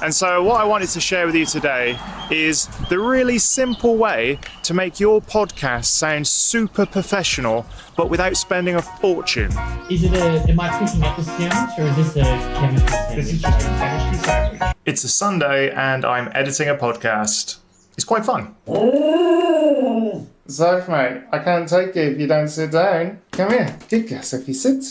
And so what I wanted to share with you today is the really simple way to make your podcast sound super professional, but without spending a fortune. Am I picking up the sandwich, or is this a chemistry sandwich? This is just a chemistry sandwich. It's a Sunday and I'm editing a podcast. It's quite fun. Zach, mate, I can't take you if you don't sit down. Come here, kick us if you sit.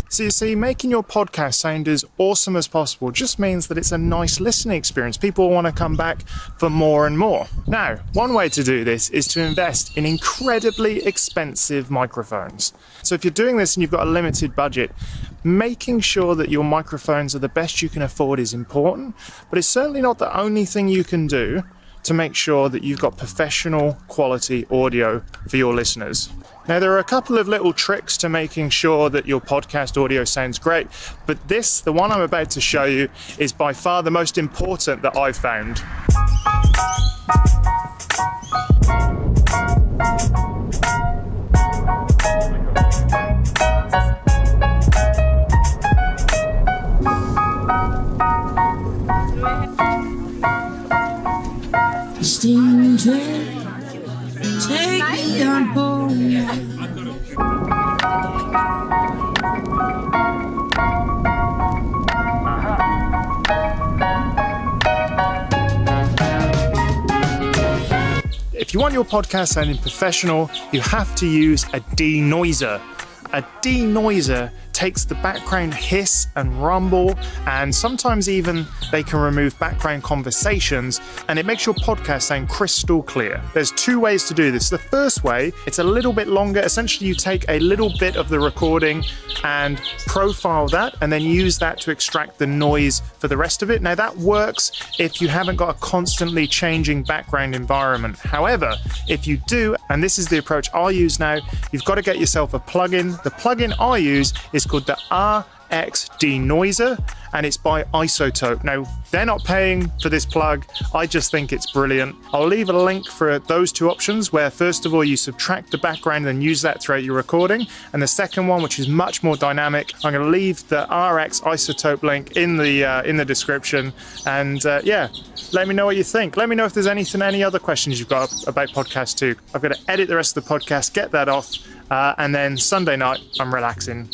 So you see, making your podcast sound as awesome as possible just means that it's a nice listening experience. People want to come back for more and more. Now, one way to do this is to invest in incredibly expensive microphones. So if you're doing this and you've got a limited budget, making sure that your microphones are the best you can afford is important, but it's certainly not the only thing you can do to make sure that you've got professional quality audio for your listeners. Now, there are a couple of little tricks to making sure that your podcast audio sounds great, but the one I'm about to show you, is by far the most important that I've found. Steam train, take me on home. If you want your podcast sounding professional, you have to use a denoiser. A denoiser takes the background hiss and rumble, and sometimes even they can remove background conversations, and it makes your podcast sound crystal clear. There's two ways to do this. The first way, it's a little bit longer. Essentially, you take a little bit of the recording and profile that, and then use that to extract the noise for the rest of it. Now, that works if you haven't got a constantly changing background environment. However, if you do, and this is the approach I'll use now, you've got to get yourself a plugin. The plugin I use is called the RX denoiser, and it's by Izotope. Now, they're not paying for this plug. I just think it's brilliant. I'll leave a link for those two options, where first of all you subtract the background and use that throughout your recording, and the second one, which is much more dynamic, I'm going to leave the RX Izotope link in the description. And yeah, let me know what you think. Let me know if there's any other questions you've got about podcast too. I've got to edit the rest of the podcast, get that off, and then Sunday night I'm relaxing.